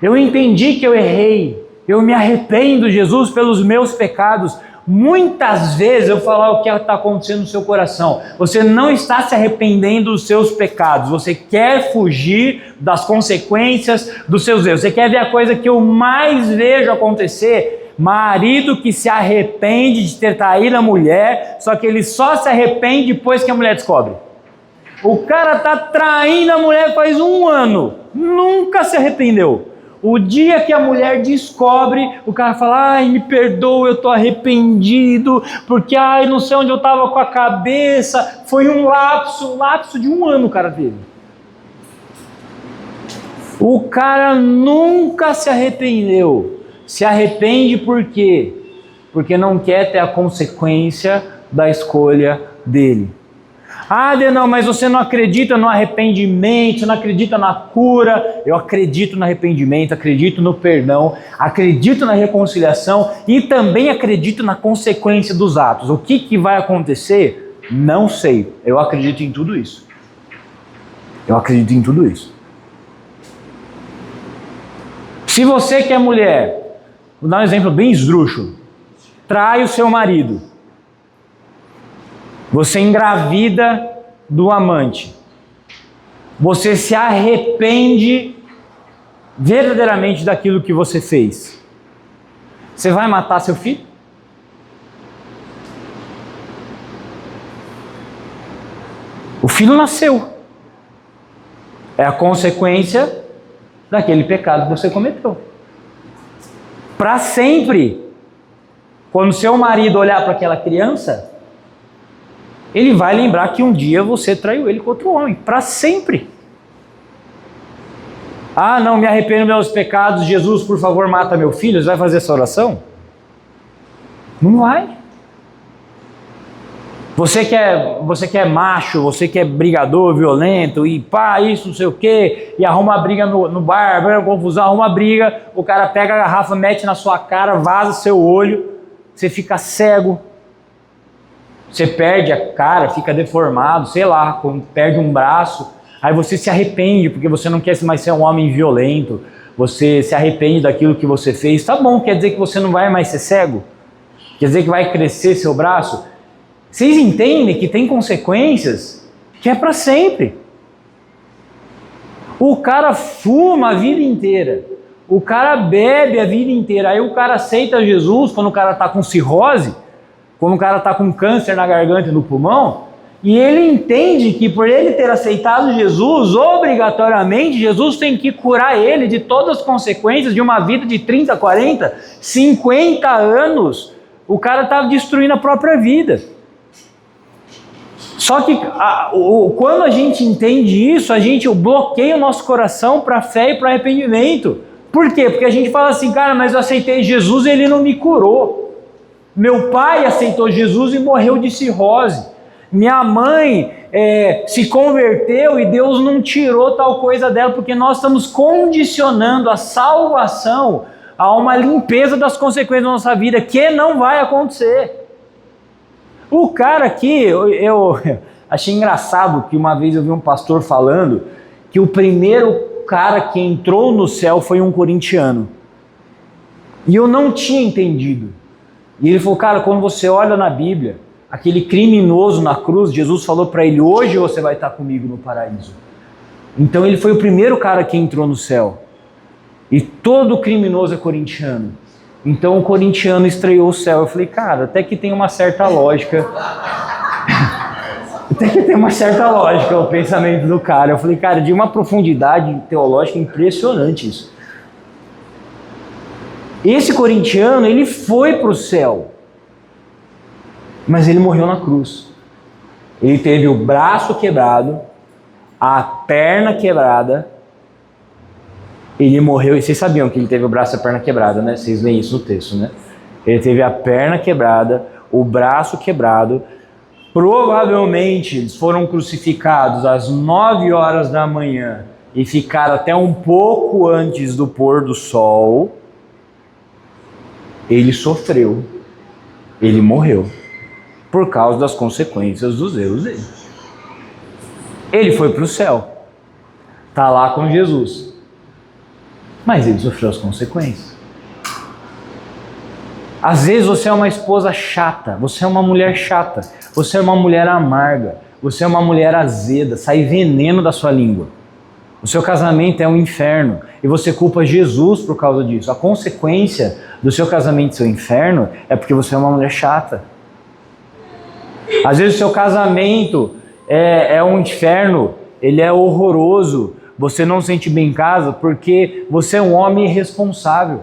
Eu entendi que eu errei, eu me arrependo, Jesus, pelos meus pecados. Muitas vezes eu falar o que está acontecendo no seu coração. Você não está se arrependendo dos seus pecados. Você quer fugir das consequências dos seus erros. Você quer ver a coisa que eu mais vejo acontecer? Marido que se arrepende de ter traído a mulher, só que ele só se arrepende depois que a mulher descobre. O cara está traindo a mulher faz 1 ano, nunca se arrependeu. O dia que a mulher descobre, o cara fala: ai, me perdoa, eu estou arrependido, porque ai, não sei onde eu estava com a cabeça, foi um lapso de 1 ano o cara teve. O cara nunca se arrependeu. Se arrepende por quê? Porque não quer ter a consequência da escolha dele. Ah, Denão, mas você não acredita no arrependimento, você não acredita na cura. Eu acredito no arrependimento, acredito no perdão, acredito na reconciliação e também acredito na consequência dos atos. O que vai acontecer? Não sei. Eu acredito em tudo isso. Eu acredito em tudo isso. Se você que é mulher, vou dar um exemplo bem esdrúxulo, trai o seu marido. Você engravida do amante. Você se arrepende verdadeiramente daquilo que você fez. Você vai matar seu filho? O filho nasceu. É a consequência daquele pecado que você cometeu. Para sempre. Quando seu marido olhar para aquela criança, ele vai lembrar que um dia você traiu ele com outro homem, para sempre. Ah, não, me arrependo dos meus pecados, Jesus, por favor, mata meu filho. Você vai fazer essa oração? Não vai. Você que é macho, você que é brigador, violento, e pá, isso, não sei o quê, e arruma uma briga no bar, uma confusão, arruma uma briga, o cara pega a garrafa, mete na sua cara, vaza seu olho, você fica cego. Você perde a cara, fica deformado, sei lá, perde um braço, aí você se arrepende, porque você não quer mais ser um homem violento, você se arrepende daquilo que você fez. Tá bom, quer dizer que você não vai mais ser cego? Quer dizer que vai crescer seu braço? Vocês entendem que tem consequências que é para sempre. O cara fuma a vida inteira, O cara bebe a vida inteira, aí o cara aceita Jesus quando o cara está com cirrose, quando o cara está com câncer na garganta e no pulmão, e ele entende que por ele ter aceitado Jesus, obrigatoriamente Jesus tem que curar ele de todas as consequências de uma vida de 30, 40, 50 anos. O cara está destruindo a própria vida. Só que quando a gente entende isso, a gente bloqueia o nosso coração para a fé e para o arrependimento. Por quê? Porque a gente fala assim, cara, mas eu aceitei Jesus e ele não me curou. Meu pai aceitou Jesus e morreu de cirrose. Minha mãe se converteu e Deus não tirou tal coisa dela, porque nós estamos condicionando a salvação a uma limpeza das consequências da nossa vida, que não vai acontecer. O cara aqui, eu achei engraçado que uma vez eu vi um pastor falando que o primeiro cara que entrou no céu foi um corintiano. E eu não tinha entendido. E ele falou, cara, quando você olha na Bíblia, aquele criminoso na cruz, Jesus falou para ele, hoje você vai estar comigo no paraíso. Então ele foi o primeiro cara que entrou no céu. E todo criminoso é corintiano. Então o corintiano estreou o céu. Eu falei, cara, até que tem uma certa lógica. Até que tem uma certa lógica o pensamento do cara. Eu falei, cara, de uma profundidade teológica impressionante isso. Esse corintiano, ele foi para o céu. Mas ele morreu na cruz. Ele teve o braço quebrado, a perna quebrada. Ele morreu, e vocês sabiam que ele teve o braço e a perna quebrada, né? Vocês veem isso no texto, né? Ele teve a perna quebrada, o braço quebrado. Provavelmente eles foram crucificados às 9 horas da manhã e ficaram até um pouco antes do pôr do sol. Ele sofreu, ele morreu por causa das consequências dos erros dele. Ele foi para o céu, está lá com Jesus, mas ele sofreu as consequências. Às vezes você é uma esposa chata, você é uma mulher chata, você é uma mulher amarga, você é uma mulher azeda, sai veneno da sua língua. O seu casamento é um inferno e você culpa Jesus por causa disso. A consequência do seu casamento ser um inferno é porque você é uma mulher chata. Às vezes o seu casamento é um inferno, ele é horroroso, você não se sente bem em casa porque você é um homem irresponsável,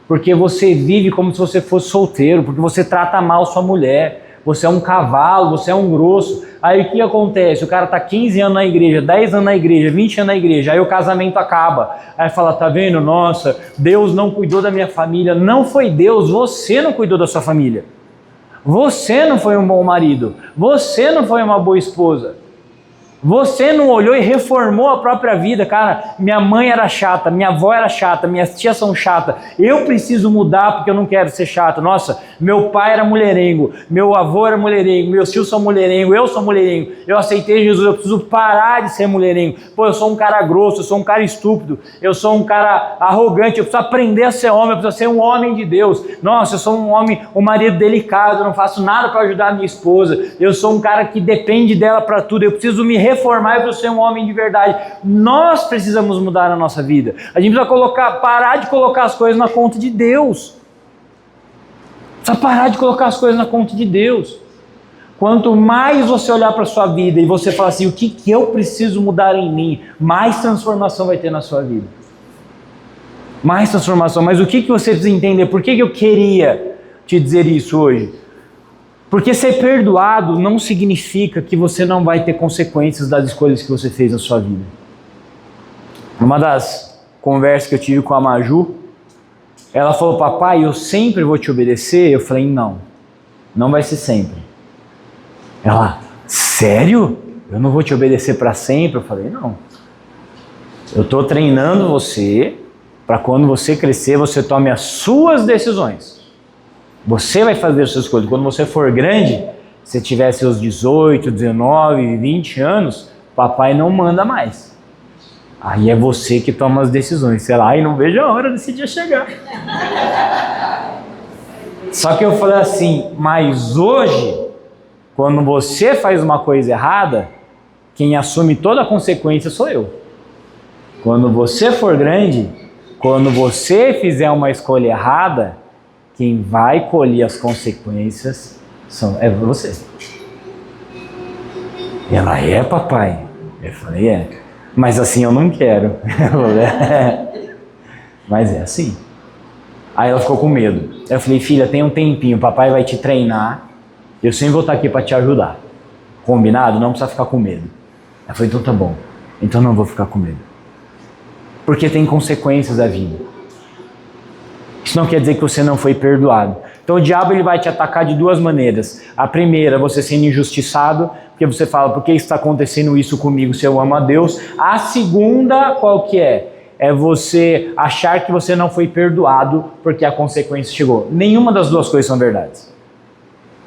porque você vive como se você fosse solteiro, porque você trata mal sua mulher, você é um cavalo, você é um grosso. Aí o que acontece? O cara está 15 anos na igreja, 10 anos na igreja, 20 anos na igreja, aí o casamento acaba. Aí fala, tá vendo? Nossa, Deus não cuidou da minha família. Não foi Deus, você não cuidou da sua família. Você não foi um bom marido, você não foi uma boa esposa. Você não olhou e reformou a própria vida, cara. Minha mãe era chata, minha avó era chata, minhas tias são chatas. Eu preciso mudar porque eu não quero ser chato. Nossa, meu pai era mulherengo, meu avô era mulherengo, meus tios são mulherengo, eu sou mulherengo. Eu aceitei Jesus, eu preciso parar de ser mulherengo. Pô, eu sou um cara grosso, eu sou um cara estúpido, eu sou um cara arrogante, eu preciso aprender a ser homem, eu preciso ser um homem de Deus. Nossa, eu sou um homem, um marido delicado, eu não faço nada para ajudar a minha esposa. Eu sou um cara que depende dela para tudo, eu preciso me reformar para ser um homem de verdade. Nós precisamos mudar a nossa vida. A gente precisa parar de colocar as coisas na conta de Deus. Precisa parar de colocar as coisas na conta de Deus. Quanto mais você olhar para a sua vida e você falar assim, o que eu preciso mudar em mim, mais transformação vai ter na sua vida. Mais transformação. Mas o que você precisa entender? Por que eu queria te dizer isso hoje? Porque ser perdoado não significa que você não vai ter consequências das escolhas que você fez na sua vida. Uma das conversas que eu tive com a Maju, ela falou, papai, eu sempre vou te obedecer? Eu falei, não vai ser sempre. Ela, sério? Eu não vou te obedecer para sempre? Eu falei, não. Eu estou treinando você para quando você crescer, você tome as suas decisões. Você vai fazer as suas escolhas. Quando você for grande, se tiver seus 18, 19, 20 anos, papai não manda mais. Aí é você que toma as decisões. Sei lá, e não vejo a hora desse dia chegar. Só que eu falei assim, mas hoje, quando você faz uma coisa errada, quem assume toda a consequência sou eu. Quando você for grande, Quando você fizer uma escolha errada, quem vai colher as consequências é você. E ela, papai? Eu falei, mas assim eu não quero. Eu falei, mas é assim. Aí ela ficou com medo. Eu falei, filha, tem um tempinho, papai vai te treinar, eu sempre vou estar aqui para te ajudar. Combinado? Não precisa ficar com medo. Ela falou, então tá bom, então não vou ficar com medo. Porque tem consequências da vida. Isso não quer dizer que você não foi perdoado. Então o diabo ele vai te atacar de duas maneiras. A primeira, você sendo injustiçado, porque você fala, por que está acontecendo isso comigo se eu amo a Deus? A segunda, qual que é? É você achar que você não foi perdoado porque a consequência chegou. Nenhuma das duas coisas são verdades.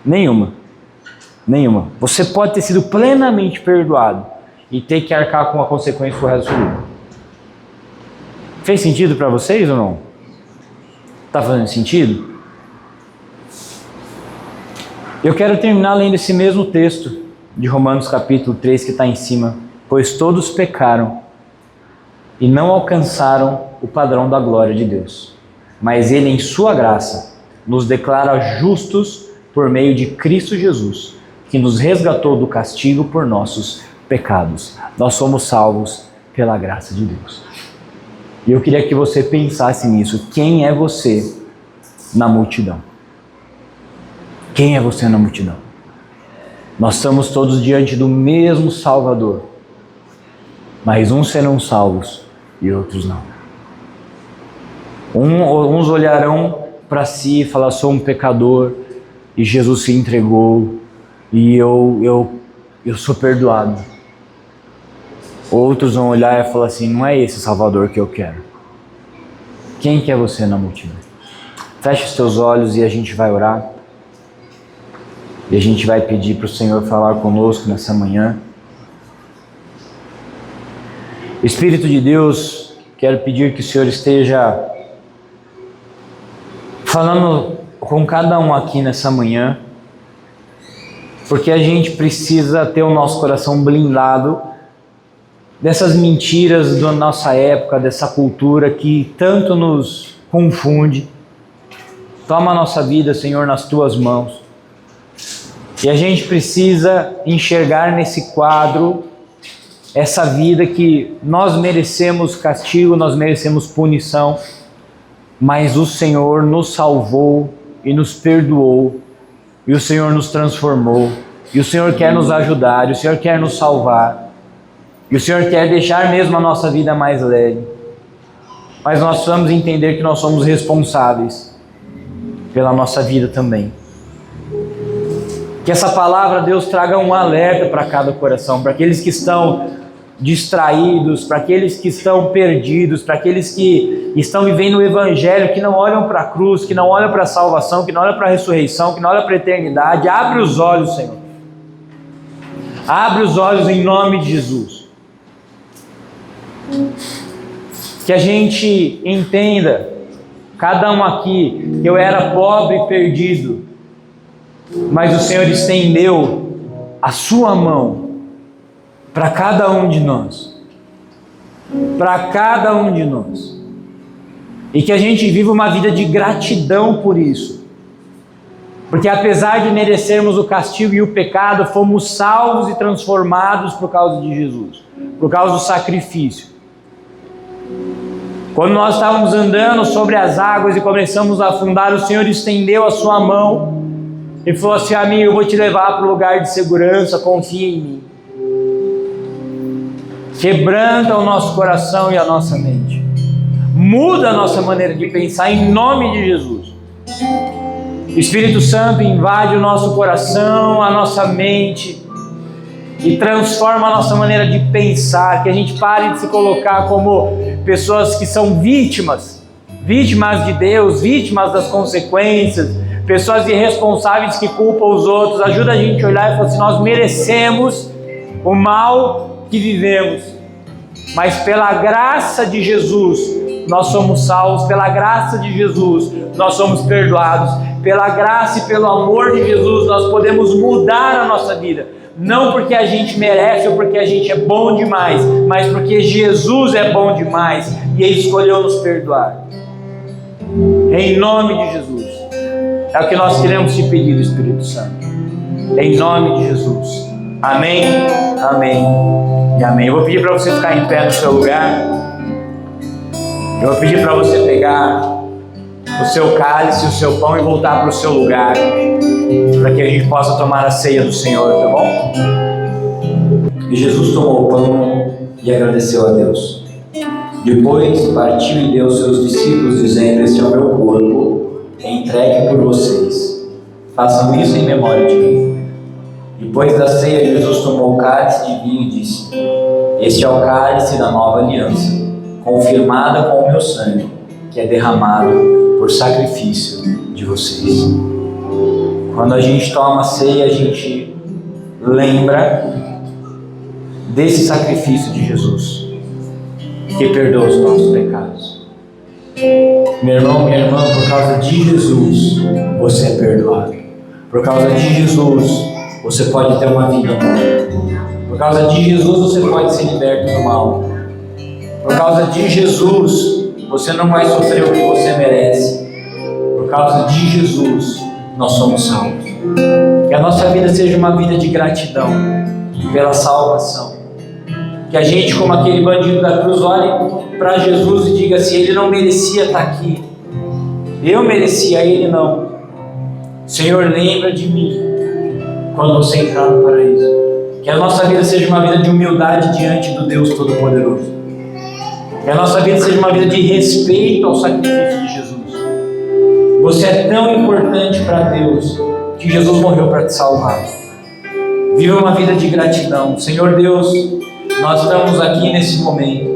Nenhuma. Você pode ter sido plenamente perdoado e ter que arcar com a consequência pro resto da sua vida. Fez sentido para vocês ou não? Está fazendo sentido? Eu quero terminar lendo esse mesmo texto de Romanos capítulo 3 que está em cima. Pois todos pecaram e não alcançaram o padrão da glória de Deus. Mas Ele, em sua graça, nos declara justos por meio de Cristo Jesus, que nos resgatou do castigo por nossos pecados. Nós somos salvos pela graça de Deus. E eu queria que você pensasse nisso. Quem é você na multidão? Quem é você na multidão? Nós estamos todos diante do mesmo Salvador, mas uns serão salvos e outros não. Uns olharão para si e falar, sou um pecador e Jesus se entregou e eu sou perdoado. Outros vão olhar e falar assim, não é esse Salvador que eu quero. Quem que é você na multidão? Feche os teus olhos e a gente vai orar. E a gente vai pedir para o Senhor falar conosco nessa manhã. Espírito de Deus, quero pedir que o Senhor esteja falando com cada um aqui nessa manhã, porque a gente precisa ter o nosso coração blindado dessas mentiras da nossa época, dessa cultura que tanto nos confunde. Toma a nossa vida, Senhor, nas Tuas mãos. E a gente precisa enxergar nesse quadro essa vida que nós merecemos castigo, nós merecemos punição, mas o Senhor nos salvou e nos perdoou, e o Senhor nos transformou, e o Senhor quer nos ajudar, e o Senhor quer nos salvar, e o Senhor quer deixar mesmo a nossa vida mais leve. Mas nós precisamos entender que nós somos responsáveis pela nossa vida também. Que essa palavra, Deus, traga um alerta para cada coração, para aqueles que estão distraídos, para aqueles que estão perdidos, para aqueles que estão vivendo o Evangelho, que não olham para a cruz, que não olham para a salvação, que não olham para a ressurreição, que não olham para a eternidade. Abre os olhos, Senhor. Abre os olhos em nome de Jesus. Que a gente entenda, cada um aqui, que eu era pobre e perdido, mas o Senhor estendeu a sua mão para cada um de nós. Para cada um de nós. E que a gente viva uma vida de gratidão por isso. Porque apesar de merecermos o castigo e o pecado, fomos salvos e transformados por causa de Jesus. Por causa do sacrifício. Quando nós estávamos andando sobre as águas e começamos a afundar, o Senhor estendeu a sua mão e falou assim, amigo, eu vou te levar para o lugar de segurança, confia em mim. Quebranta o nosso coração e a nossa mente. Muda a nossa maneira de pensar em nome de Jesus. Espírito Santo invade o nosso coração, a nossa mente e transforma a nossa maneira de pensar, que a gente pare de se colocar como pessoas que são vítimas de Deus, vítimas das consequências, pessoas irresponsáveis que culpam os outros. Ajuda a gente a olhar e falar assim, nós merecemos o mal que vivemos, mas pela graça de Jesus nós somos salvos, pela graça de Jesus nós somos perdoados, pela graça e pelo amor de Jesus nós podemos mudar a nossa vida. não porque a gente merece ou porque a gente é bom demais, mas porque Jesus é bom demais e Ele escolheu nos perdoar. Em nome de Jesus. É o que nós queremos te pedir do Espírito Santo. Em nome de Jesus. Amém, amém e amém. Eu vou pedir para você ficar em pé no seu lugar. Eu vou pedir para você pegar o seu cálice, o seu pão e voltar para o seu lugar, para que a gente possa tomar a ceia do Senhor, tá bom? E Jesus tomou o pão e agradeceu a Deus. Depois partiu e deu aos seus discípulos, dizendo: este é o meu corpo, entregue por vocês. Façam isso em memória de mim. Depois da ceia, Jesus tomou o cálice de vinho e disse: este é o cálice da nova aliança, confirmada com o meu sangue, que é derramado por sacrifício de vocês. Quando a gente toma a ceia, a gente lembra desse sacrifício de Jesus, que perdoa os nossos pecados. Meu irmão, minha irmã, por causa de Jesus, você é perdoado. Por causa de Jesus, você pode ter uma vida nova. Por causa de Jesus, você pode ser liberto do mal. Por causa de Jesus, você não vai sofrer o que você merece. Por causa de Jesus, nós somos salvos. Que a nossa vida seja uma vida de gratidão pela salvação. Que a gente, como aquele bandido da cruz, olhe para Jesus e diga assim: ele não merecia estar aqui. Eu merecia, ele não. Senhor, lembra de mim quando você entrar no paraíso. Que a nossa vida seja uma vida de humildade diante do Deus Todo-Poderoso. Que a nossa vida seja uma vida de respeito ao sacrifício de Jesus. Você é tão importante para Deus que Jesus morreu para te salvar. Viva uma vida de gratidão. Senhor Deus, nós estamos aqui nesse momento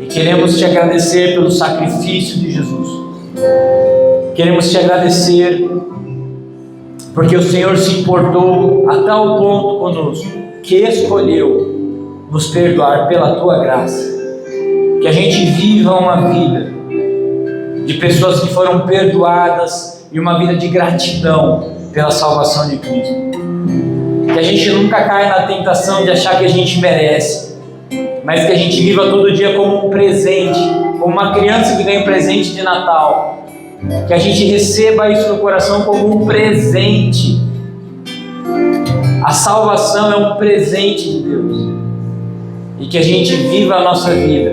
e queremos te agradecer pelo sacrifício de Jesus. Queremos te agradecer porque o Senhor se importou a tal ponto conosco que escolheu nos perdoar pela tua graça. Que a gente viva uma vida de pessoas que foram perdoadas e uma vida de gratidão pela salvação de Cristo. Que a gente nunca caia na tentação de achar que a gente merece, mas que a gente viva todo dia como um presente, como uma criança que ganha um presente de Natal. Que a gente receba isso no coração como um presente. A salvação é um presente de Deus. E que a gente viva a nossa vida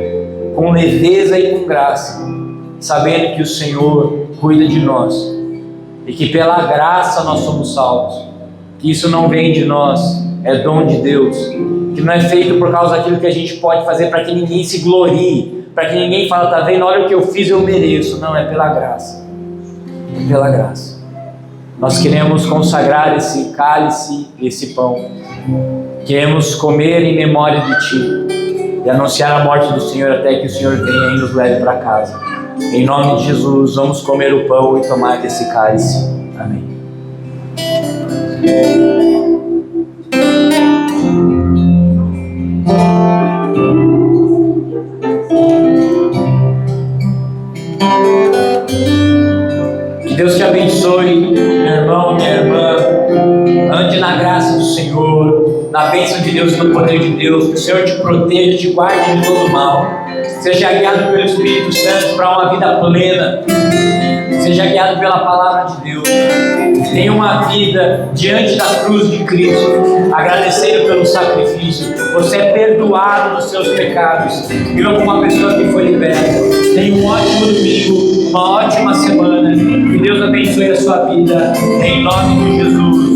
com leveza e com graça, sabendo que o Senhor cuida de nós e que pela graça nós somos salvos, que isso não vem de nós, é dom de Deus, que não é feito por causa daquilo que a gente pode fazer para que ninguém se glorie, para que ninguém fale: tá vendo, olha o que eu fiz, eu mereço. Não, é pela graça, é pela graça. Nós queremos consagrar esse cálice, esse pão, queremos comer em memória de Ti e anunciar a morte do Senhor até que o Senhor venha e nos leve para casa. Em nome de Jesus, vamos comer o pão e tomar desse cálice. Amém. Que Deus te abençoe, meu irmão, minha irmã. Ande na graça do Senhor, na bênção de Deus e no poder de Deus. Que o Senhor te proteja, te guarde de todo mal. Seja guiado pelo Espírito Santo para uma vida plena. Seja guiado pela palavra de Deus. Tenha uma vida diante da cruz de Cristo, agradecendo pelo sacrifício. Você é perdoado dos seus pecados. Viva como uma pessoa que foi liberta. Tenha um ótimo domingo, uma ótima semana. Que Deus abençoe a sua vida. Em nome de Jesus.